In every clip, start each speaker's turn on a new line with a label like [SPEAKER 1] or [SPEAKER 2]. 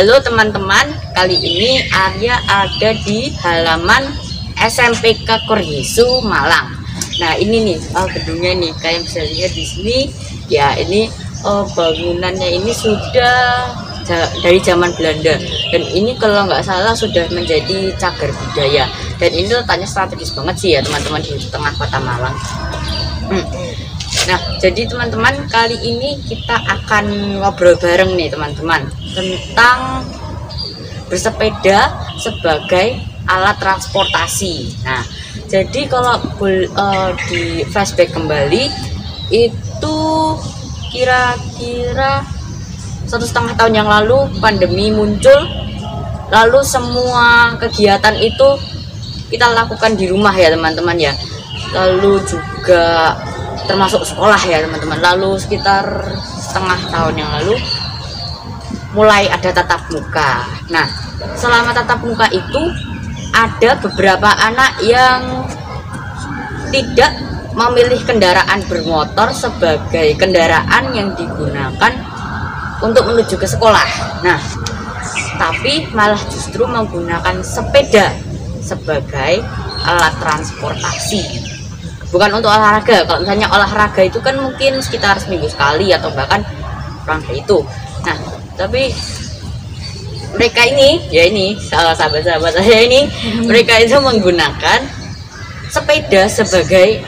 [SPEAKER 1] Halo teman-teman, kali ini Arya ada di halaman SMPK Koryesu Malang. Nah ini nih gedungnya nih, kayak bisa lihat di sini ya. Ini bangunannya ini sudah dari zaman Belanda, dan ini kalau nggak salah sudah menjadi cagar budaya, dan ini letaknya strategis banget sih ya teman-teman, di tengah kota Malang. Nah, jadi teman-teman, kali ini kita akan ngobrol bareng nih teman-teman tentang bersepeda sebagai alat transportasi. Nah, jadi kalau di flashback kembali, itu kira-kira 1,5 tahun yang lalu pandemi muncul, lalu semua kegiatan itu kita lakukan di rumah ya teman-teman ya. Lalu juga termasuk sekolah ya teman-teman. Lalu sekitar 1,5 tahun yang lalu mulai ada tatap muka. Nah, selama tatap muka itu ada beberapa anak yang tidak memilih kendaraan bermotor sebagai kendaraan yang digunakan untuk menuju ke sekolah. Nah, tapi malah justru menggunakan sepeda sebagai alat transportasi. Bukan untuk olahraga. Kalau misalnya olahraga itu kan mungkin sekitar seminggu sekali atau bahkan kurang dari itu. Nah, tapi mereka ini, ya ini sahabat-sahabat saya ini, mereka itu menggunakan sepeda sebagai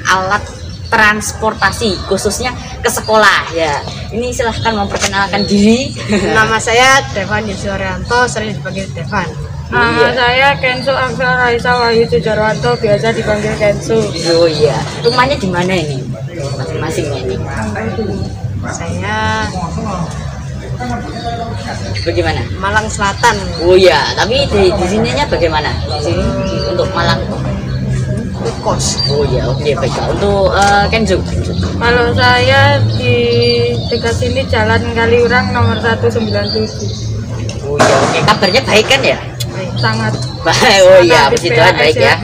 [SPEAKER 1] alat transportasi, khususnya ke sekolah ya. Ini silahkan memperkenalkan diri.
[SPEAKER 2] Nama saya Devan Yuswaryanto, sering dipanggil Devan.
[SPEAKER 3] Nama saya Kensu Aksara Raisa Wahyu Sujarwanto, biasa dipanggil Kensu.
[SPEAKER 1] Oh iya, rumahnya di mana ini? Masing-masingnya ini.
[SPEAKER 2] Saya
[SPEAKER 1] Bagaimana?
[SPEAKER 2] Malang Selatan.
[SPEAKER 1] Oh iya, tapi di sininya bagaimana? Di sini untuk Malang
[SPEAKER 2] Kos.
[SPEAKER 1] Oh iya, oke baiklah. Untuk Kenzo.
[SPEAKER 3] Kalau saya di dekat sini Jalan Kaliurang nomor 197.
[SPEAKER 1] Oh iya, oke. Kabarnya baik kan ya?
[SPEAKER 3] Sangat
[SPEAKER 1] Baik. Oh iya,
[SPEAKER 3] Sangat
[SPEAKER 1] puji Tuhan baik ya.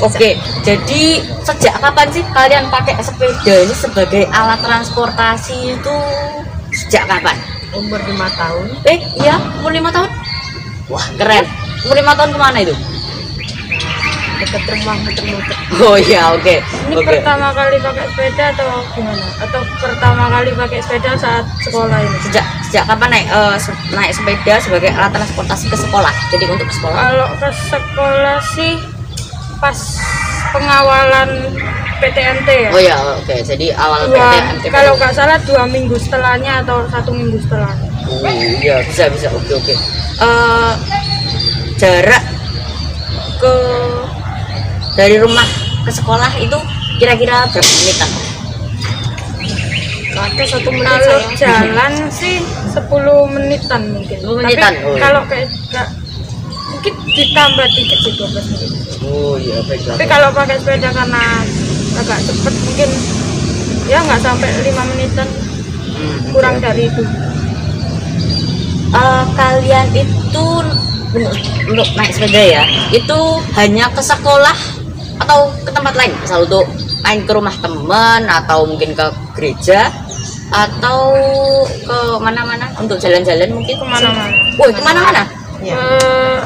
[SPEAKER 1] Oke, jadi sejak kapan sih kalian pakai sepeda ini sebagai alat transportasi itu? Sejak kapan?
[SPEAKER 2] Umur 5 tahun.
[SPEAKER 1] Iya, umur 5 tahun. Wah, keren. Umur 5 tahun kemana itu?
[SPEAKER 2] Dekat rumah muter-muter.
[SPEAKER 1] Oh iya, oke.
[SPEAKER 3] Ini
[SPEAKER 1] Oke.
[SPEAKER 3] pertama kali pakai sepeda atau gimana? Atau pertama kali pakai sepeda saat sekolah ini?
[SPEAKER 1] Sejak kapan naik sepeda sebagai alat transportasi ke sekolah? Jadi untuk ke sekolah?
[SPEAKER 3] Kalau ke sekolah sih pas pengawalan PTMT ya.
[SPEAKER 1] Oh ya, oke. Jadi awal PTMT.
[SPEAKER 3] Kalau nggak salah 2 minggu setelahnya atau 1 minggu setelahnya.
[SPEAKER 1] Oh iya, bisa. Oke. Jarak dari rumah ke sekolah itu kira-kira berapa menitan?
[SPEAKER 2] Ada 1 menit
[SPEAKER 3] Kalau
[SPEAKER 2] saya.
[SPEAKER 3] jalan sih 10 menitan mungkin.
[SPEAKER 1] 10 menitan,
[SPEAKER 3] Tapi
[SPEAKER 1] oh iya.
[SPEAKER 3] kalau kayak mungkin ditambah dikit sih 12 menit.
[SPEAKER 1] Oh iya, baiklah.
[SPEAKER 3] Tapi kalau pakai sepeda karena agak cepet mungkin ya nggak sampai 5 menitan, kurang dari itu.
[SPEAKER 1] Kalian itu untuk naik sepeda ya, itu hanya ke sekolah atau ke tempat lain, misal untuk main ke rumah teman atau mungkin ke gereja atau ke mana-mana untuk jalan-jalan mungkin
[SPEAKER 3] Kemana-mana.
[SPEAKER 1] Woi, kemana-mana?
[SPEAKER 2] Ya.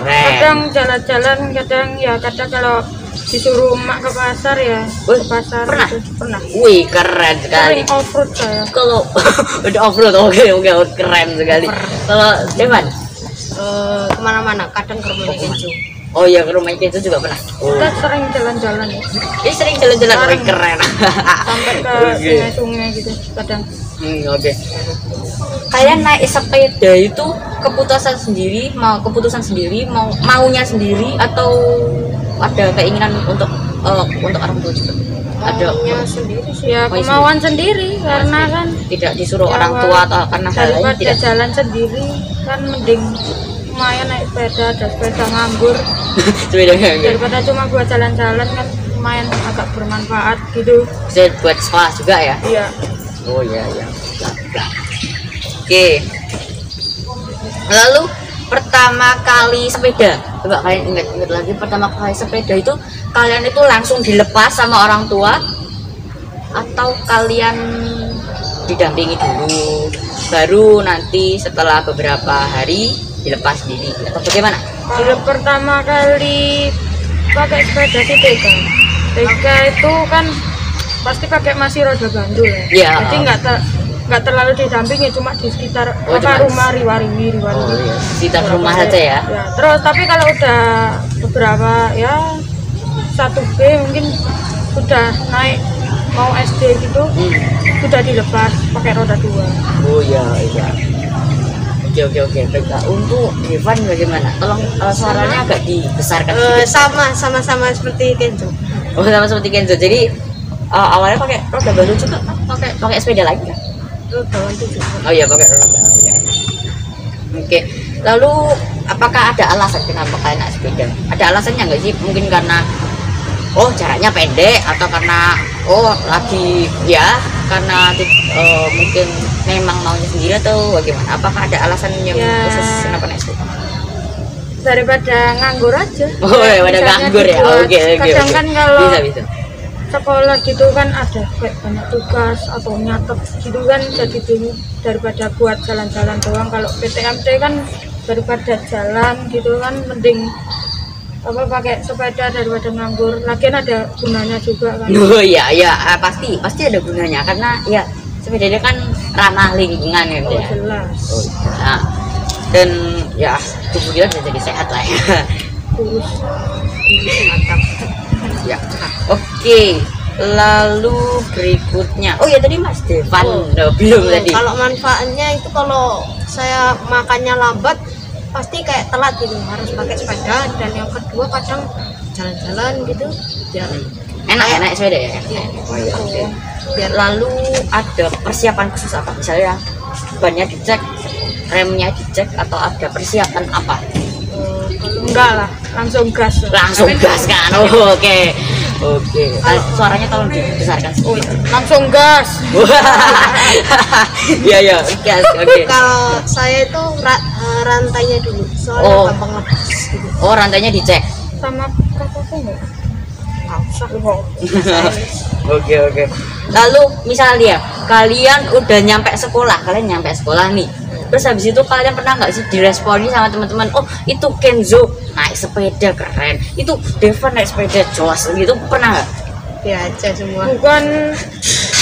[SPEAKER 3] Kadang jalan-jalan, kadang kalau disuruh emak ke pasar ya.
[SPEAKER 1] Wih,
[SPEAKER 3] Ke pasar
[SPEAKER 1] pernah?
[SPEAKER 3] gitu. Pernah.
[SPEAKER 1] Wih, keren sekali.
[SPEAKER 3] Sering off-road saya.
[SPEAKER 1] Kalau udah off-road, oke, keren sekali. Kalau Devan?
[SPEAKER 2] Kemana-mana, kadang ke rumahnya Kenzo.
[SPEAKER 1] Oh iya, ke rumah itu juga pernah. Oh.
[SPEAKER 3] Kita sering jalan-jalan ya.
[SPEAKER 1] Ini sering jalan-jalan,
[SPEAKER 3] Sering.
[SPEAKER 1] keren.
[SPEAKER 3] Sampai ke
[SPEAKER 1] Oke.
[SPEAKER 3] sungai-sungai gitu kadang.
[SPEAKER 1] Oke. Kalian naik sepeda itu keputusan sendiri, maunya sendiri, atau ada keinginan untuk orang tua juga? Ada
[SPEAKER 2] Maunya sendiri sih.
[SPEAKER 3] Ya
[SPEAKER 1] Oh, iya,
[SPEAKER 3] kemauan sendiri karena kan
[SPEAKER 1] tidak disuruh
[SPEAKER 3] ya,
[SPEAKER 1] orang tua atau karena hal lain
[SPEAKER 3] daripada
[SPEAKER 1] tidak?
[SPEAKER 3] jalan sendiri kan mending lumayan naik sepeda, ada sepeda nganggur
[SPEAKER 1] Sepedanya enggak.
[SPEAKER 3] daripada cuma buat jalan-jalan kan lumayan agak bermanfaat gitu.
[SPEAKER 1] Bisa buat sekolah juga ya?
[SPEAKER 3] Iya.
[SPEAKER 1] Oh iya. Oke. Lalu pertama kali sepeda, coba kalian ingat lagi, pertama kali sepeda itu kalian itu langsung dilepas sama orang tua atau kalian didampingi dulu, baru nanti setelah beberapa hari dilepas dini atau bagaimana?
[SPEAKER 3] Kalau pertama kali pakai sepeda di TK, TK itu kan pasti pakai masih roda bandul ya.
[SPEAKER 1] Iya.
[SPEAKER 3] Jadi nggak terlalu didampingi, cuma di sekitar
[SPEAKER 1] cuma
[SPEAKER 3] rumah riwariwi.
[SPEAKER 1] Oh iya, sekitar rumah saja ya.
[SPEAKER 3] Ya, terus tapi kalau udah beberapa ya 1B mungkin sudah naik mau SD gitu, sudah dilepas pakai roda 2.
[SPEAKER 1] Oh iya. Oke. Baiklah, untuk Devan bagaimana? Tolong suaranya agak dibesarkan sedikit.
[SPEAKER 2] Sama seperti Kenzo.
[SPEAKER 1] Oh, sama seperti Kenzo. Jadi awalnya pakai roda baru juga, pakai sepeda lagi kan? Oh iya, pakai roda. Ya. Oke. Lalu apakah ada alasan kenapa kalian naik sepeda? Ada alasannya nggak sih? Mungkin karena jaraknya pendek, atau karena lagi ya karena mungkin memang maunya sendiri, atau bagaimana? Apakah ada alasan yang khusus kenapa naik sepeda?
[SPEAKER 3] Daripada nganggur aja.
[SPEAKER 1] Daripada nganggur ya. Oke.
[SPEAKER 3] Kadang kan kalau
[SPEAKER 1] bisa.
[SPEAKER 3] Sekolah gitu kan ada kayak banyak tugas atau nyatet gitu kan, jadi bingung daripada buat jalan-jalan doang. Kalau PTMT kan daripada jalan gitu kan mending pakai sepeda daripada nganggur. Lagian ada gunanya juga kan.
[SPEAKER 1] Oh iya, pasti ada gunanya, karena ya sepedanya kan ramah lingkungan kan ya.
[SPEAKER 3] Jelas.
[SPEAKER 1] Nah, dan ya tubuh kita bisa jadi sehat lah ya.
[SPEAKER 3] Kurus mantap.
[SPEAKER 1] Ya, oke. Lalu berikutnya, tadi Mas Devan belum tadi.
[SPEAKER 2] Kalau manfaatnya itu, kalau saya makannya lambat pasti kayak telat gitu, harus pakai sepeda. Dan yang kedua kadang jalan-jalan gitu biar
[SPEAKER 1] enak naik sepeda ya.
[SPEAKER 2] Oh
[SPEAKER 1] iya, oke. Lalu ada persiapan khusus apa? Misalnya bannya dicek, remnya dicek, atau ada persiapan apa?
[SPEAKER 3] Enggak lah, langsung gas
[SPEAKER 1] kan. Oke. Suaranya tolong dibesarkan.
[SPEAKER 3] Langsung gas.
[SPEAKER 1] Iya, gas. Oke.
[SPEAKER 2] Kalau saya itu rantainya dulu, soalnya gampang lepas gitu.
[SPEAKER 1] Rantainya dicek
[SPEAKER 3] Sama kakakku enggak?
[SPEAKER 1] Oke. Lalu misalnya kalian udah nyampe sekolah nih, terus habis itu kalian pernah nggak sih diresponi sama teman-teman, itu Kenzo naik sepeda keren, itu Devan naik sepeda jos gitu, pernah nggak?
[SPEAKER 2] Ya aja semua.
[SPEAKER 3] Bukan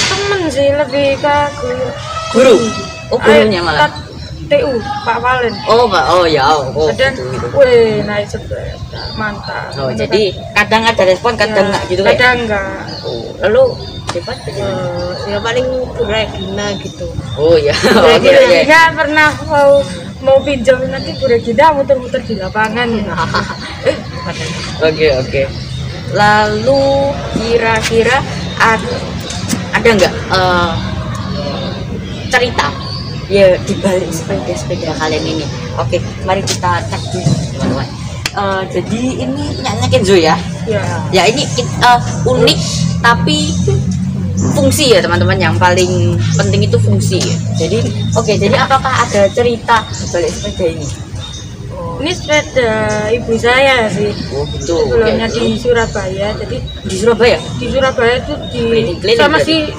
[SPEAKER 3] temen sih, lebih ke
[SPEAKER 1] guru. Gurunya malah
[SPEAKER 3] TU Pak Valen.
[SPEAKER 1] Kadang
[SPEAKER 3] gitu. Naik sepeda mantap.
[SPEAKER 1] Jadi kadang ada respon, kadang nggak gitu kan?
[SPEAKER 3] Kadang nggak.
[SPEAKER 1] Lalu Devan
[SPEAKER 2] ya paling Regina gitu.
[SPEAKER 3] Regina pernah mau pinjam, nanti Regina muter-muter di lapangan.
[SPEAKER 1] Oke. Lalu kira-kira ada nggak cerita ya di balik sepeda kalian ini? Oke, mari kita cek dulu teman-teman. Jadi ini punyanya Kenzo ya? Ya ini unik tapi fungsi ya teman-teman, yang paling penting itu fungsi ya. Jadi apakah ada cerita balik sepeda ini?
[SPEAKER 3] Ini sepeda ibu saya sih.
[SPEAKER 1] Betul.
[SPEAKER 3] Sebelumnya di Surabaya. Jadi
[SPEAKER 1] di Surabaya itu
[SPEAKER 3] sama si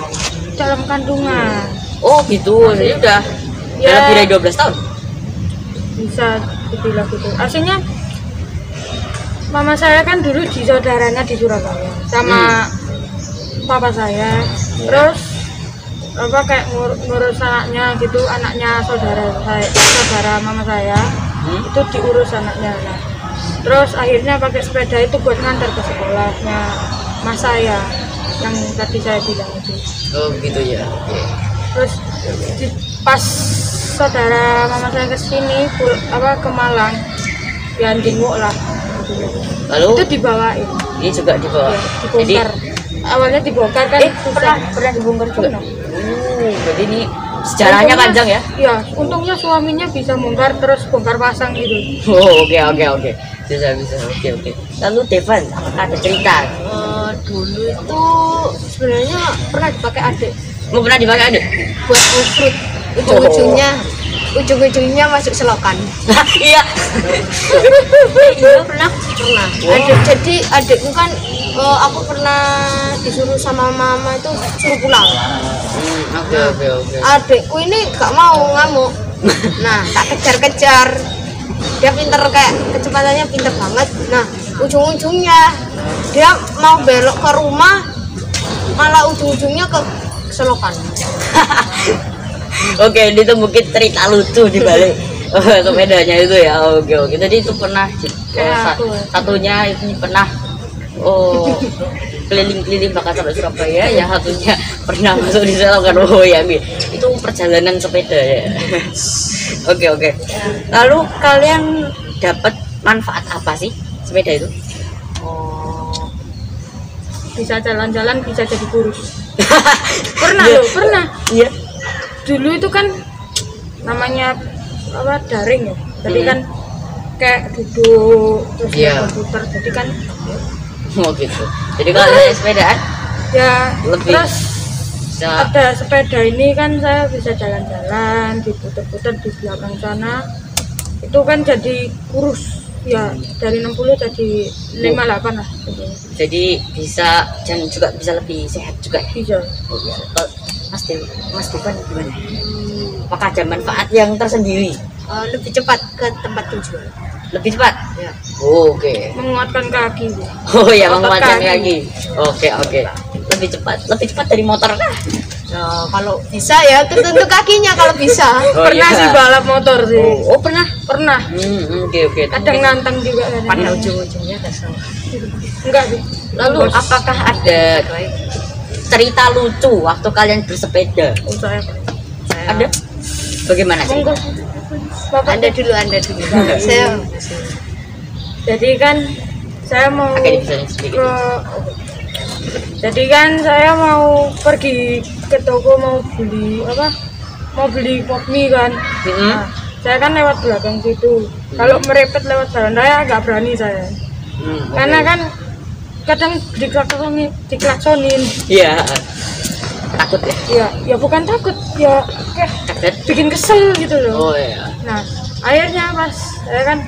[SPEAKER 3] dalam kandungan.
[SPEAKER 1] Gitu. Jadi udah lebih dari 12 tahun.
[SPEAKER 3] Bisa dibilang gitu. Aslinya mama saya kan dulu di saudaranya di Surabaya sama papa saya. Terus kayak ngurus anaknya gitu, anaknya saudara mama saya. Itu diurus anaknya. Nah, terus akhirnya pakai sepeda itu buat ngantar ke sekolahnya mas saya yang tadi saya bilang itu.
[SPEAKER 1] Gitu ya.
[SPEAKER 3] Terus pas saudara mama saya kesini ke Malang, ya jenguk lah.
[SPEAKER 1] Lalu
[SPEAKER 3] itu dibawain.
[SPEAKER 1] Ini juga dibawa.
[SPEAKER 3] Dibongkar. Awalnya dibongkar kan.
[SPEAKER 1] Pernah dibongkar juga. Jadi ini sejarahnya panjang ya?
[SPEAKER 3] Iya, untungnya suaminya bisa bongkar terus bongkar pasang gitu.
[SPEAKER 1] Oke. Bisa. Oke. Lalu Devan, apakah ada cerita?
[SPEAKER 2] Dulu itu sebenarnya pernah dipakai adik.
[SPEAKER 1] Pernah dipakai adik?
[SPEAKER 2] Buat off-road. Ujung-ujungnya masuk selokan.
[SPEAKER 1] Iya. Pernah.
[SPEAKER 2] Jadi adikku kan, aku pernah disuruh sama mama itu suruh pulang.
[SPEAKER 1] Oke.
[SPEAKER 2] Adikku ini gak mau, ngamuk. Nah, tak kejar-kejar. dia pinter, kayak kecepatannya pinter banget. Nah ujung-ujungnya dia mau belok ke rumah, malah ujung-ujungnya ke selokan.
[SPEAKER 1] Oke, itu mungkin cerita lucu di balik sepedanya itu ya. Oke. Jadi itu pernah satunya itu pernah keliling-keliling bahkan sampai Surabaya, yang satunya pernah masuk di selokan. Oh ya, itu perjalanan sepeda ya. Oke. Lalu kalian dapat manfaat apa sih sepeda itu?
[SPEAKER 3] Bisa jalan-jalan, bisa jadi kurus. Pernah.
[SPEAKER 1] Iya.
[SPEAKER 3] Dulu itu kan namanya daring ya. Jadi kan kayak duduk terus komputer. Jadi kan
[SPEAKER 1] gitu. Jadi kalau saya sepedaan
[SPEAKER 3] ya
[SPEAKER 1] lebih
[SPEAKER 3] terus ada sepeda ini kan saya bisa jalan-jalan, diputer-puter di belakang sana. Itu kan jadi kurus. Ya, dari 60 jadi 58 lah.
[SPEAKER 1] Jadi bisa, dan juga bisa lebih sehat juga ya?
[SPEAKER 3] Bisa.
[SPEAKER 1] Mas Devan gimana? Apakah ada manfaat yang tersendiri?
[SPEAKER 2] Lebih cepat ke tempat tujuan.
[SPEAKER 1] Lebih cepat?
[SPEAKER 2] Ya.
[SPEAKER 3] Oke. Menguatkan kaki.
[SPEAKER 1] Oh ya, menguatkan kaki. Oke. Lebih cepat dari motor kah?
[SPEAKER 2] Kalau bisa ya, tertentu kakinya kalau bisa.
[SPEAKER 3] Pernah sih balap motor sih. Pernah.
[SPEAKER 1] Oke.
[SPEAKER 3] Kadang nantang juga kan.
[SPEAKER 2] Pada ujung-ujungnya kesel.
[SPEAKER 3] Enggak sih.
[SPEAKER 1] Lalu apakah ada cerita lucu waktu kalian bersepeda?
[SPEAKER 3] Saya
[SPEAKER 1] Ada? Bagaimana sih?
[SPEAKER 2] Anda dulu. Saya.
[SPEAKER 3] Jadi kan saya mau saya mau pergi ke toko mau beli pop mie kan. Nah, saya kan lewat belakang situ. Kalau merepet lewat jalan raya agak berani saya. Karena kan kadang diklaksonin.
[SPEAKER 1] Iya. Takut ya?
[SPEAKER 3] Iya, ya bukan takut, ya kayak bikin kesel gitu loh.
[SPEAKER 1] Oh iya.
[SPEAKER 3] Nah, akhirnya pas saya kan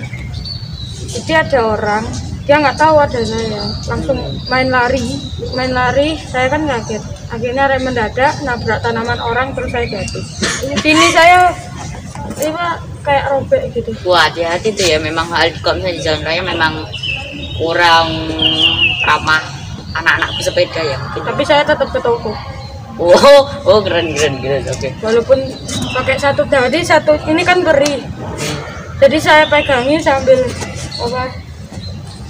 [SPEAKER 3] jadi ada orang, dia nggak tahu ada saya, langsung main lari, saya kan kaget. Akhirnya rem mendadak, nabrak tanaman orang, terus saya jatuh. Ini saya kayak robek gitu.
[SPEAKER 1] Wah, hati-hati tuh ya, memang hal kalau misalnya di jalan raya memang kurang ramah anak-anak bersepeda ya mungkin.
[SPEAKER 3] Tapi saya tetap ke toko.
[SPEAKER 1] Oh keren. Oke.
[SPEAKER 3] Walaupun pakai satu tadi, satu ini kan beri. Jadi saya pegangi sambil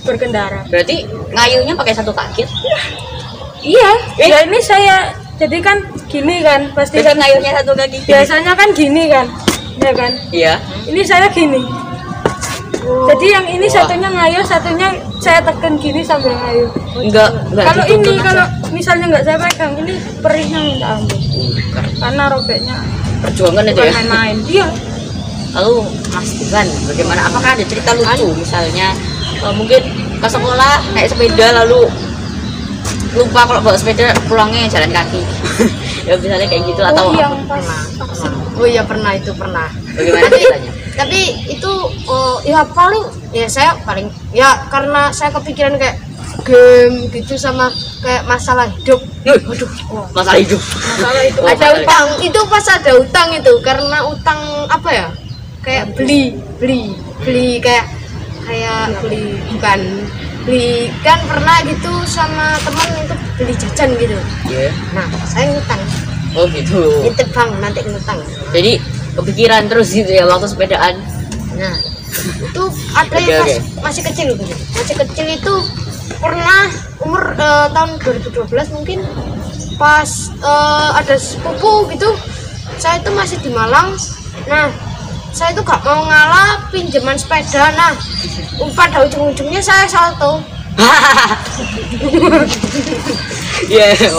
[SPEAKER 3] berkendara.
[SPEAKER 1] Berarti ngayunya pakai satu kaki?
[SPEAKER 3] Iya. Ya ini saya jadi kan gini kan, pasti kan
[SPEAKER 1] ngayunya satu kaki.
[SPEAKER 3] Biasanya kan gini kan, ya kan?
[SPEAKER 1] Iya.
[SPEAKER 3] Ini saya gini. Jadi yang ini satunya ngayuh, satunya saya tekan gini sambil ngayuh.
[SPEAKER 1] Enggak
[SPEAKER 3] kalau ini kalau misalnya nggak saya pegang, ini perihnya minta ampun. Karena robeknya
[SPEAKER 1] perjuangan itu ya.
[SPEAKER 3] Main-main. Iya.
[SPEAKER 1] Lalu Mas Devan, bagaimana? Apakah ada cerita lucu misalnya mungkin ke sekolah naik sepeda lalu lupa kalau bawa sepeda pulangnya jalan kaki? Ya misalnya kayak gitu atau
[SPEAKER 2] pernah. Itu pernah.
[SPEAKER 1] Bagaimana ceritanya?
[SPEAKER 2] Tapi itu saya paling karena saya kepikiran kayak game gitu sama kayak masalah hidup.
[SPEAKER 1] Masalah hidup.
[SPEAKER 3] Masalah itu
[SPEAKER 2] Ada utang. Itu pas ada utang itu karena utang apa ya? Kayak beli kayak beli kan pernah gitu sama teman itu beli jajan gitu.
[SPEAKER 1] Iya.
[SPEAKER 2] Nah, saya ngutang.
[SPEAKER 1] Oh gitu.
[SPEAKER 2] Nitip bang nanti ngutang.
[SPEAKER 1] Jadi kepikiran terus gitu ya waktu sepedaan.
[SPEAKER 2] Nah, itu ada yang masih kecil gitu. Masih kecil itu pernah umur tahun 2012 mungkin pas ada sepupu gitu. Saya itu masih di Malang. Nah, saya itu gak mau ngalah pinjaman sepeda. Nah, pada ujung-ujungnya saya salto.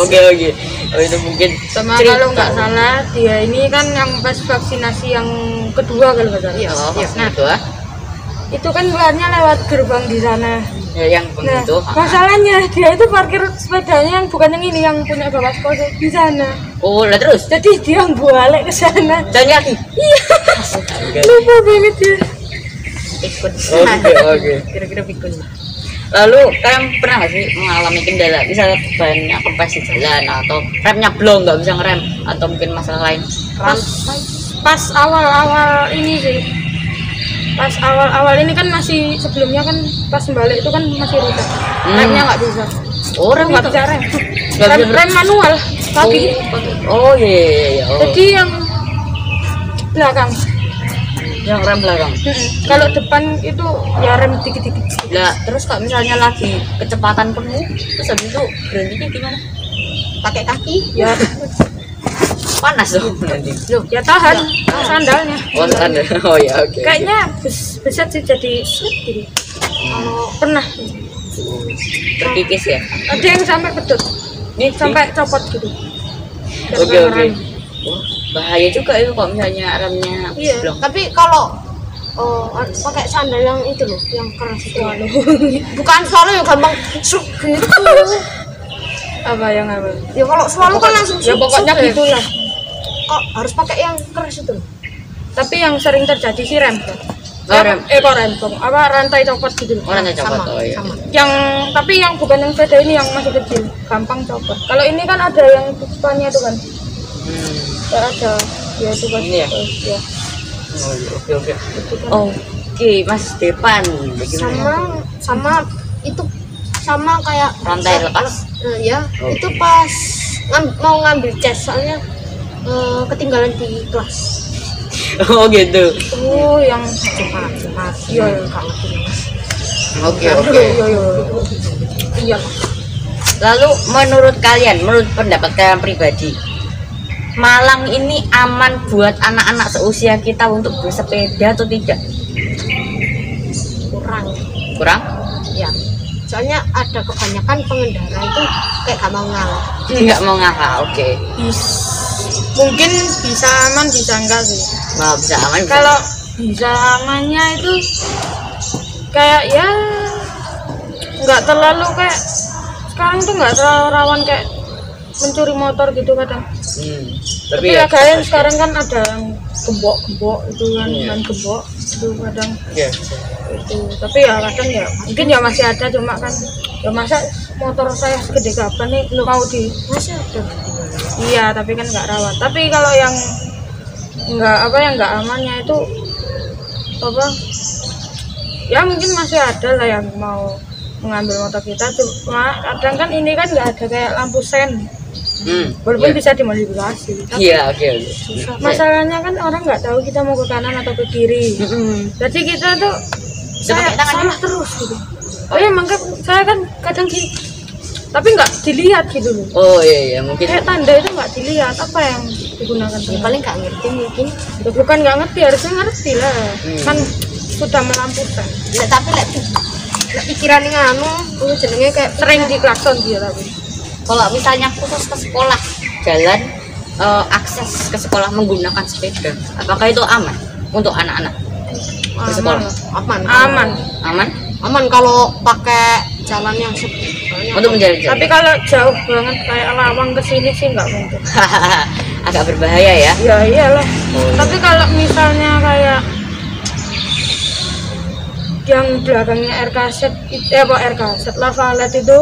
[SPEAKER 1] Oke. Oh itu mungkin
[SPEAKER 3] sama kalau nggak salah dia ini kan yang pas vaksinasi yang kedua kalau nggak salah.
[SPEAKER 1] Nah,
[SPEAKER 3] itu kan keluarnya lewat gerbang di sana.
[SPEAKER 1] Ya, yang begitu.
[SPEAKER 3] Masalahnya dia itu parkir sepedanya yang bukan yang ini, yang punya bapak kos di sana.
[SPEAKER 1] Oh, lah terus?
[SPEAKER 3] Jadi dia balik ke sana.
[SPEAKER 1] Jalan kaki? Iya.
[SPEAKER 3] Lupa banget dia.
[SPEAKER 2] Ikut.
[SPEAKER 1] Oke.
[SPEAKER 2] Kira-kira pikun.
[SPEAKER 1] Lalu kalian pernah nggak sih mengalami kendala, misalnya bannya kempes di jalan atau remnya blong nggak bisa ngerem atau mungkin masalah lain?
[SPEAKER 3] Pas awal-awal ini sih pas awal-awal ini kan masih, sebelumnya kan pas balik itu kan masih rusak. Remnya nggak bisa.
[SPEAKER 1] Oh, rem
[SPEAKER 3] Nggak
[SPEAKER 1] itu.
[SPEAKER 3] bisa rem.
[SPEAKER 1] Nggak
[SPEAKER 3] Rem,
[SPEAKER 1] bisa.
[SPEAKER 3] rem manual kaki.
[SPEAKER 1] Oh iya iya iya. Oh.
[SPEAKER 3] Jadi yang belakang.
[SPEAKER 1] Yang rem belakang.
[SPEAKER 3] Kalau depan itu ya rem dikit-dikit.
[SPEAKER 1] Lah, terus kalau misalnya lagi kecepatan penuh, terus habis itu berhentinya gimana?
[SPEAKER 2] Pakai kaki.
[SPEAKER 3] Ya,
[SPEAKER 1] Panas dong nanti.
[SPEAKER 3] loh, ya tahan sandalnya.
[SPEAKER 1] Oh, ada. Oh ya, oke.
[SPEAKER 3] Kayaknya beset sih jadi slip gitu. Pernah
[SPEAKER 1] Terkikis ya.
[SPEAKER 3] ada yang sampai pedot,
[SPEAKER 1] Nih,
[SPEAKER 3] sampai copot gitu.
[SPEAKER 1] Oke oke. Wah, bahaya juga itu kalau misalnya remnya
[SPEAKER 3] Iya.
[SPEAKER 1] blong.
[SPEAKER 2] Tapi kalau pakai sandal yang itu loh, yang keras itu. Bukan swallow yang gampang suk gitu.
[SPEAKER 3] Apa yang apa?
[SPEAKER 2] Ya kalau swallow kan langsung
[SPEAKER 3] Ya
[SPEAKER 2] suk,
[SPEAKER 3] pokoknya
[SPEAKER 2] suk ya.
[SPEAKER 3] gitulah.
[SPEAKER 2] Kok harus pakai yang keras itu loh.
[SPEAKER 3] Tapi yang sering terjadi sih rem.
[SPEAKER 1] Oh, rem.
[SPEAKER 3] Kok rem, Bang. Apa rantai copot gitu loh.
[SPEAKER 1] Orang yang copot.
[SPEAKER 2] Sama,
[SPEAKER 1] Oh iya.
[SPEAKER 2] sama.
[SPEAKER 3] Yang tapi yang bukan yang sepeda ini yang masih kecil, gampang copot. Kalau ini kan ada yang depannya tuh kan.
[SPEAKER 1] Hmm.
[SPEAKER 3] Ya ada. Ya itu kan.
[SPEAKER 1] Ini ya?
[SPEAKER 3] Ya.
[SPEAKER 1] Oh, iya, oke oke.
[SPEAKER 3] Itu kan.
[SPEAKER 1] Oke, Mas Depan. Bagaimana?
[SPEAKER 2] Sama itu sama kayak
[SPEAKER 1] Rantai lepas.
[SPEAKER 2] ya,
[SPEAKER 1] Oh.
[SPEAKER 2] itu pas mau ngambil cas soalnya ketinggalan di kelas.
[SPEAKER 1] Oh gitu.
[SPEAKER 3] Oh, yang
[SPEAKER 2] Cepat.
[SPEAKER 3] iya
[SPEAKER 2] Iya, Kak ngerti.
[SPEAKER 1] Oke
[SPEAKER 3] iya
[SPEAKER 1] oke.
[SPEAKER 3] iya iya. Iya.
[SPEAKER 1] Lalu menurut kalian, menurut pendapat kalian pribadi, Malang ini aman buat anak-anak seusia kita untuk bersepeda atau tidak?
[SPEAKER 2] Kurang.
[SPEAKER 1] Kurang?
[SPEAKER 2] Ya. Soalnya ada kebanyakan pengendara itu kayak gak mau ngalah.
[SPEAKER 1] Nggak mau ngalah, oke.
[SPEAKER 3] Mungkin bisa aman bisa enggak sih.
[SPEAKER 1] Mau bisa aman. bisa
[SPEAKER 3] Kalau bisa amannya itu kayak ya nggak terlalu kayak sekarang tuh nggak terlalu rawan kayak mencuri motor gitu kadang. Tapi ya kalian sekarang kan ada yang gembok itu kan,
[SPEAKER 1] Iya.
[SPEAKER 3] kan gembok itu kadang
[SPEAKER 1] Iya.
[SPEAKER 3] itu. Tapi ya kadang ya mungkin ya masih ada, cuma kan ya masa motor saya segede kapan nih mau di
[SPEAKER 2] Masih ada.
[SPEAKER 3] iya, tapi kan nggak rawat. Tapi kalau yang nggak amannya itu apa ya mungkin masih ada lah yang mau mengambil motor kita, cuma kadang kan ini kan nggak ada kayak lampu sen, walaupun
[SPEAKER 1] Iya.
[SPEAKER 3] bisa dimodifikasi. Tapi
[SPEAKER 1] Iya, oke oke.
[SPEAKER 3] masalahnya kan orang nggak tahu kita mau ke kanan atau ke kiri, jadi kita tuh
[SPEAKER 1] Bisa pakai tangan
[SPEAKER 3] salah terus gitu. Oh ya, makanya saya kan kadang gini, tapi nggak dilihat gitu loh.
[SPEAKER 1] Oh iya iya, mungkin
[SPEAKER 3] Kayak tanda itu nggak dilihat apa yang digunakan.
[SPEAKER 2] Ya, paling gak ngerti mungkin.
[SPEAKER 3] Ya, bukan nggak ngerti, harusnya ngerti lah. Kan sudah melampukan.
[SPEAKER 2] Ya, tapi lek pikiran nganu, jenenge kayak
[SPEAKER 3] Sering diklakson dia tapi.
[SPEAKER 1] kalau misalnya khusus ke sekolah jalan akses ke sekolah menggunakan sepeda, apakah itu aman untuk anak-anak bersekolah?
[SPEAKER 2] aman.
[SPEAKER 3] Aman.
[SPEAKER 1] Aman
[SPEAKER 2] Aman kalau pakai jalan yang sepi. Soalnya
[SPEAKER 1] untuk menjalan jalan.
[SPEAKER 3] Tapi kalau jauh banget kayak Lawang ke sini sih nggak mungkin.
[SPEAKER 1] Agak berbahaya ya.
[SPEAKER 3] Ya iyalah.
[SPEAKER 1] Oh, iya.
[SPEAKER 3] Tapi kalau misalnya kayak yang belakangnya RKZ Lavalet itu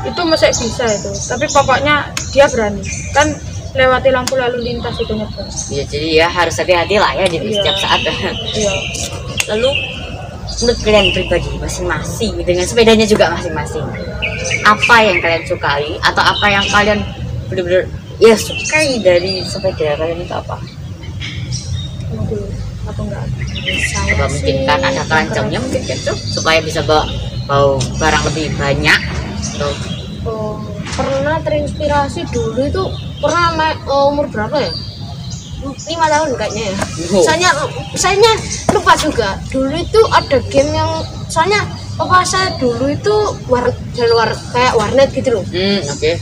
[SPEAKER 3] itu masih bisa itu. Tapi pokoknya dia berani. Kan lewati lampu lalu lintas itu nyebrang.
[SPEAKER 1] Ya, jadi ya harus hati-hati lah ya di
[SPEAKER 3] Iya.
[SPEAKER 1] setiap saat.
[SPEAKER 3] Iya.
[SPEAKER 1] Lalu menurut kalian pribadi masing-masing dengan sepedanya juga masing-masing, apa yang kalian sukai atau apa yang kalian benar-benar ya sukai dari sepeda kalian itu apa?
[SPEAKER 3] Mobil apa enggak?
[SPEAKER 1] Apa mungkin kan ada keranjangnya mungkin kan tuh supaya bisa bawa barang lebih banyak atau
[SPEAKER 2] pernah terinspirasi dulu itu umur berapa ya? 5 tahun kayaknya ya.
[SPEAKER 1] Oh.
[SPEAKER 2] Soalnya lupa juga. Dulu itu ada game yang soalnya papa saya dulu itu kayak warnet gitu loh.
[SPEAKER 1] Oke.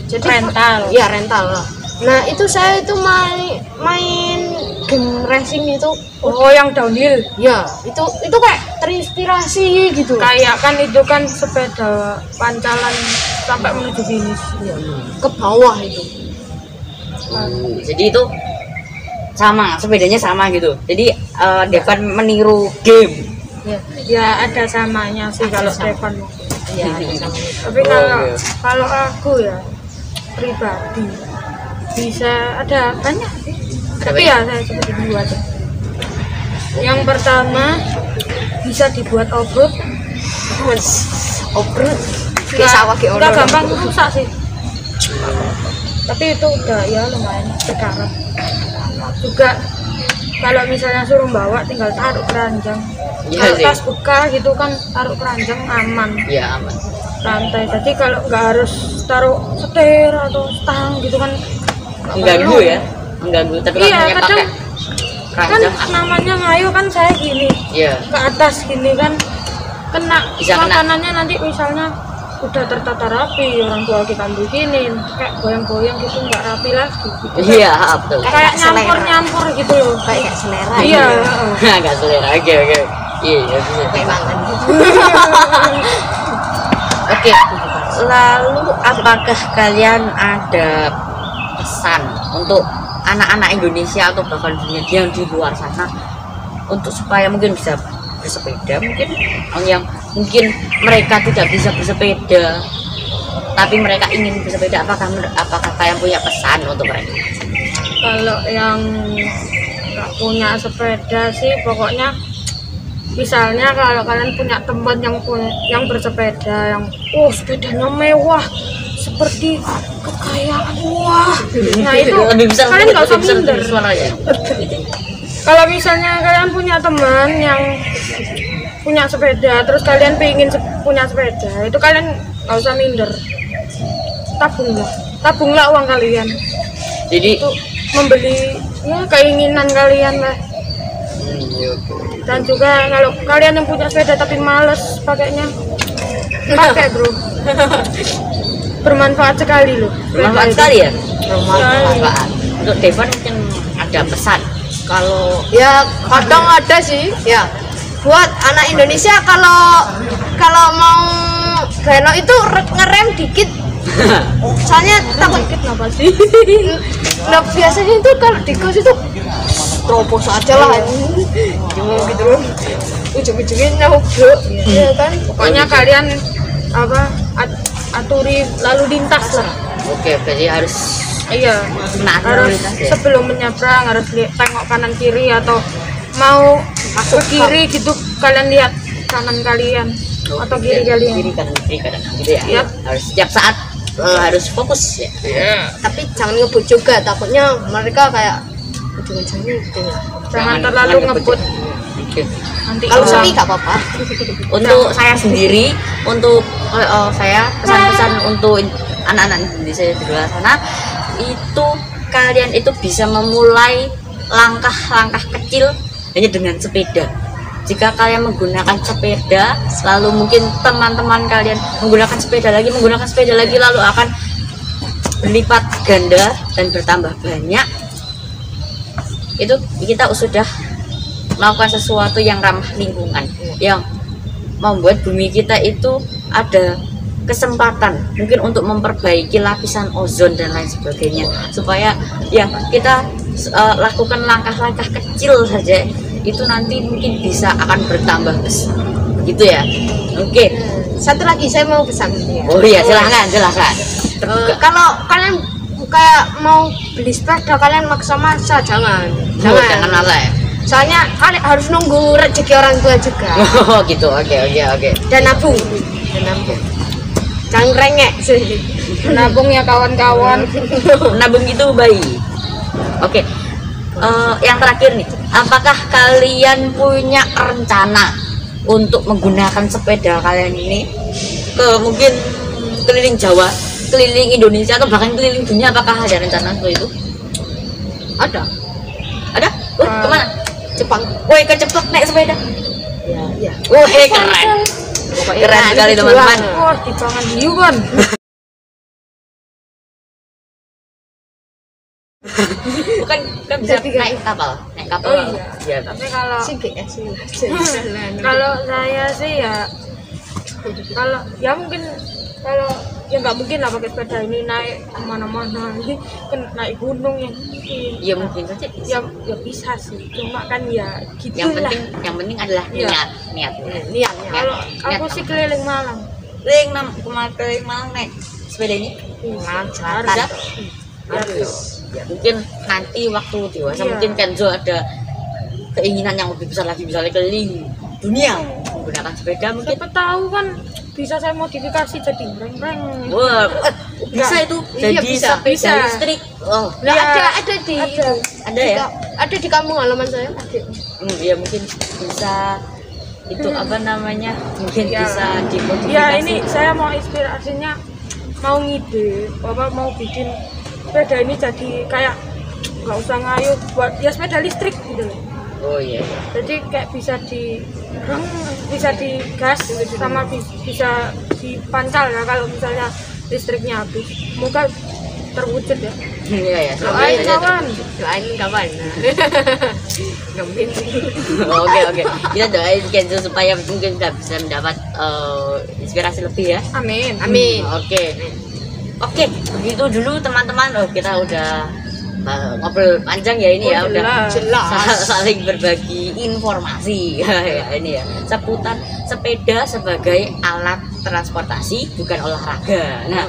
[SPEAKER 2] Jadi
[SPEAKER 3] Rental.
[SPEAKER 2] Iya, rental. Nah, itu saya itu main game racing itu.
[SPEAKER 3] Oh, yang downhill.
[SPEAKER 2] Ya, itu kayak terinspirasi gitu.
[SPEAKER 3] Kayak kan itu kan sepeda pancalan sampai menuju finish.
[SPEAKER 2] Iya, ke bawah itu.
[SPEAKER 1] Jadi itu sama sepedanya sama gitu. Jadi Devan meniru game.
[SPEAKER 2] Ya,
[SPEAKER 3] Ya ada samanya sih
[SPEAKER 2] Ada
[SPEAKER 3] kalau
[SPEAKER 2] sama.
[SPEAKER 3] Stefan.
[SPEAKER 2] iya, sama.
[SPEAKER 3] Tapi
[SPEAKER 1] Oh, iya.
[SPEAKER 3] kalau aku ya pribadi bisa ada banyak sih.
[SPEAKER 1] Ada
[SPEAKER 3] Tapi ya saya seperti dulu aja. Yang pertama bisa dibuat obrut.
[SPEAKER 2] Obrut kayak sawah kayak
[SPEAKER 3] Nggak gampang rusak sih, tapi itu udah ya lumayan sekarang juga. Kalau misalnya suruh bawa tinggal taruh keranjang. Kalau tas bekal gitu kan taruh keranjang aman.
[SPEAKER 1] Ya aman.
[SPEAKER 3] Lantai. Jadi kalau nggak harus taruh setir atau stang gitu kan
[SPEAKER 1] Mengganggu ya, mengganggu. Tapi kalau
[SPEAKER 3] iya,
[SPEAKER 1] hanya
[SPEAKER 3] kadang
[SPEAKER 1] pakai
[SPEAKER 3] kan
[SPEAKER 1] keranjang,
[SPEAKER 3] namanya ngayu kan saya gini
[SPEAKER 1] iya.
[SPEAKER 3] ke atas gini kan kena
[SPEAKER 1] Bisa kena.
[SPEAKER 3] makanannya nanti misalnya udah tertata rapi, orang tua kita bikinin kayak goyang-goyang gitu nggak rapi lagi gitu.
[SPEAKER 1] Iya, betul.
[SPEAKER 3] Kayak nyampur-nyampur gitu loh.
[SPEAKER 2] kayak selera.
[SPEAKER 3] Iya.
[SPEAKER 1] Nggak selera. Oke. Iya, bisa.
[SPEAKER 2] Kayak mangan.
[SPEAKER 1] Oke. Lalu apakah kalian ada pesan untuk anak-anak Indonesia atau bahkan dunia yang di luar sana untuk supaya mungkin bisa bersepeda, mungkin yang mungkin mereka tidak bisa bersepeda tapi mereka ingin bersepeda, apakah kalian punya pesan untuk mereka?
[SPEAKER 3] Kalau yang nggak punya sepeda sih pokoknya misalnya kalau kalian punya teman yang bersepeda yang sepedanya mewah seperti kekayaan, wah nah itu
[SPEAKER 1] lebih bisa
[SPEAKER 3] kalian nggak usah minder.
[SPEAKER 1] suaranya.
[SPEAKER 3] Kalau misalnya kalian punya teman yang punya sepeda terus kalian pengen punya sepeda, itu kalian nggak usah minder, tabunglah uang kalian
[SPEAKER 1] Jadi
[SPEAKER 3] untuk membeli ya keinginan kalian lah. Dan juga kalau kalian yang punya sepeda tapi males pakainya, pakai bro, bermanfaat sekali loh.
[SPEAKER 1] bermanfaat sekali ya.
[SPEAKER 3] Bermanfaat.
[SPEAKER 1] Untuk Devan mungkin ada pesan. Kalau
[SPEAKER 2] Ya kadang ada sih ya buat anak Indonesia kalau mau belok itu ngerem dikit. Soalnya takut
[SPEAKER 3] Kenapa sih?
[SPEAKER 2] nah biasanya itu kalau di kos itu terobos aja lah cuma gitu loh, ujung-ujungnya nyobrok ya kan.
[SPEAKER 3] Pokoknya kalian aturi lalu lintas lah.
[SPEAKER 1] Oke, berarti harus
[SPEAKER 3] Iya,
[SPEAKER 1] menaati lalu
[SPEAKER 3] harus
[SPEAKER 1] lintas ya.
[SPEAKER 3] sebelum menyeberang harus tengok kanan kiri atau mau masuk kiri gitu kalian lihat kanan kalian atau kiri kalian.
[SPEAKER 1] Kiri kanan gitu ya.
[SPEAKER 3] Yap.
[SPEAKER 1] Harus setiap saat harus fokus ya.
[SPEAKER 2] Tapi jangan ngebut juga, takutnya mereka kayak ujung-ujungnya gitu ya.
[SPEAKER 3] Jangan terlalu ngebut.
[SPEAKER 1] Oke.
[SPEAKER 3] Nanti
[SPEAKER 2] Kalau
[SPEAKER 3] orang-
[SPEAKER 2] sepi gak apa-apa.
[SPEAKER 1] Untuk saya sendiri, untuk saya pesan-pesan untuk anak-anak Indonesia di luar sana itu kalian itu bisa memulai langkah-langkah kecil hanya dengan sepeda. Jika kalian menggunakan sepeda, lalu mungkin teman-teman kalian menggunakan sepeda lagi, lalu akan berlipat ganda dan bertambah banyak. Itu kita sudah melakukan sesuatu yang ramah lingkungan, yang membuat bumi kita itu ada kesempatan mungkin untuk memperbaiki lapisan ozon dan lain sebagainya, supaya ya kita lakukan langkah-langkah kecil saja itu nanti mungkin bisa akan bertambah besar gitu ya. Oke.
[SPEAKER 2] Satu lagi saya mau pesan.
[SPEAKER 1] Oh iya, silahkan.
[SPEAKER 2] Kalau kalian kayak mau beli sepeda kalian maksa-maksa jangan.
[SPEAKER 1] Jangan malah ya.
[SPEAKER 2] Soalnya kalian harus nunggu rezeki orang tua juga.
[SPEAKER 1] Oh gitu. Oke.
[SPEAKER 2] Dan nabung. Jangan rengek sih.
[SPEAKER 3] menabung ya kawan-kawan.
[SPEAKER 1] Menabung itu baik. Oke. Yang terakhir nih, apakah kalian punya rencana untuk menggunakan sepeda kalian ini ke mungkin keliling Jawa, keliling Indonesia atau bahkan keliling dunia? Apakah ada rencana seperti itu?
[SPEAKER 2] Ada.
[SPEAKER 1] Ada? Kemana?
[SPEAKER 2] Jepang.
[SPEAKER 1] Woi, ke Jepang naik sepeda.
[SPEAKER 2] Ya.
[SPEAKER 1] Wah, keren. Keren sekali teman-teman.
[SPEAKER 3] Wah, di tangan hiu kan.
[SPEAKER 1] Bukan kan bisa naik kapal.
[SPEAKER 3] Oh iya.
[SPEAKER 1] Iya.
[SPEAKER 3] Tapi kalau
[SPEAKER 2] Si GS ini.
[SPEAKER 3] kalau saya sih ya kalau ya mungkin kalau ya nggak mungkin lah pakai sepeda ini naik kemana-mana ini kan naik gunung ya mungkin.
[SPEAKER 1] Ya mungkin saja.
[SPEAKER 3] Ya bisa sih, cuma kan ya gitu
[SPEAKER 1] Yang
[SPEAKER 3] lah.
[SPEAKER 1] penting adalah
[SPEAKER 3] Iya.
[SPEAKER 1] niat.
[SPEAKER 2] Niat.
[SPEAKER 3] Kalau aku sih keliling Malang.
[SPEAKER 1] Kemarin Malang naik sepeda ini.
[SPEAKER 2] Malang
[SPEAKER 1] Harus
[SPEAKER 2] Harus.
[SPEAKER 1] ya mungkin nanti waktu dewasa
[SPEAKER 3] Iya.
[SPEAKER 1] mungkin Kenzo ada keinginan yang lebih besar lagi, misalnya keliling dunia menggunakan sepeda mungkin.
[SPEAKER 3] Siapa tahu kan bisa saya modifikasi jadi reng-reng.
[SPEAKER 1] Wah, bisa itu
[SPEAKER 2] Iya,
[SPEAKER 1] jadi
[SPEAKER 2] bisa.
[SPEAKER 1] sepeda listrik. Oh,
[SPEAKER 2] Nah,
[SPEAKER 3] Iya.
[SPEAKER 2] ada di
[SPEAKER 1] ada ya?
[SPEAKER 2] ada di kampung halaman saya ada.
[SPEAKER 1] Ya mungkin bisa itu apa namanya? Mungkin
[SPEAKER 3] Ya.
[SPEAKER 1] bisa dimodifikasi.
[SPEAKER 3] Ya ini saya mau inspirasinya mau ngide, Bapak mau bikin sepeda ini jadi kayak nggak usah ngayuh buat ya sepeda listrik gitu loh.
[SPEAKER 1] Oh iya.
[SPEAKER 3] Jadi kayak bisa bisa digas sama bisa dipancal ya kalau misalnya listriknya habis. Semoga terwujud ya.
[SPEAKER 1] Iya ya.
[SPEAKER 3] Doain kawan.
[SPEAKER 2] Doain kapan? Nggak mungkin sih.
[SPEAKER 1] Oke. Kita doain Kenzo supaya mungkin kita bisa mendapat inspirasi lebih ya.
[SPEAKER 3] Amin.
[SPEAKER 2] Amin.
[SPEAKER 1] Oke, begitu dulu teman-teman. Oh, kita udah ngobrol panjang ya ini ya, udah
[SPEAKER 2] Jelas.
[SPEAKER 1] saling berbagi informasi ya ini ya seputar sepeda sebagai alat transportasi bukan olahraga. Nah,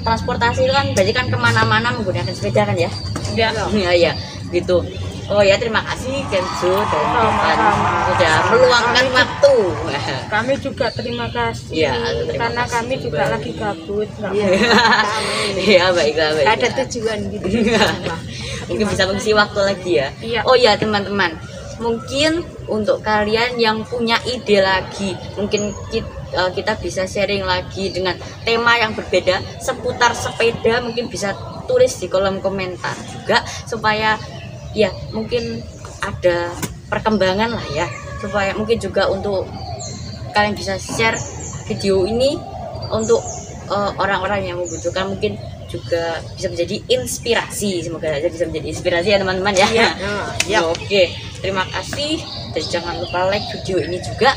[SPEAKER 1] transportasi itu kan berarti kan kemana-mana menggunakan sepeda kan ya?
[SPEAKER 3] Ya.
[SPEAKER 1] Iya, gitu. Oh ya, terima kasih Kenzo dan Topan
[SPEAKER 3] Sama-sama.
[SPEAKER 1] sudah meluangkan waktu.
[SPEAKER 3] Kami juga terima kasih
[SPEAKER 1] Iya, terima
[SPEAKER 3] karena
[SPEAKER 1] kasih
[SPEAKER 3] kami juga
[SPEAKER 1] kembali.
[SPEAKER 3] lagi gabut. nggak
[SPEAKER 2] Iya.
[SPEAKER 1] Iya, baiklah.
[SPEAKER 2] Ada tujuan gitu.
[SPEAKER 1] Mungkin bisa mengisi waktu lagi ya.
[SPEAKER 3] Iya.
[SPEAKER 1] Oh ya teman-teman, mungkin untuk kalian yang punya ide lagi, mungkin kita bisa sharing lagi dengan tema yang berbeda seputar sepeda, mungkin bisa tulis di kolom komentar juga supaya ya mungkin ada perkembangan lah ya, supaya mungkin juga untuk kalian bisa share video ini untuk orang-orang yang membutuhkan, mungkin juga bisa menjadi inspirasi. Semoga saja bisa menjadi inspirasi ya teman-teman ya.
[SPEAKER 2] Iya.
[SPEAKER 1] Oke, terima kasih dan jangan lupa like video ini juga.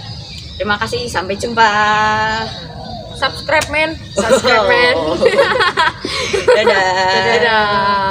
[SPEAKER 1] Terima kasih, sampai jumpa.
[SPEAKER 3] Subscribe men.
[SPEAKER 2] Subscribe, men.
[SPEAKER 1] Dadah.
[SPEAKER 2] Dadah.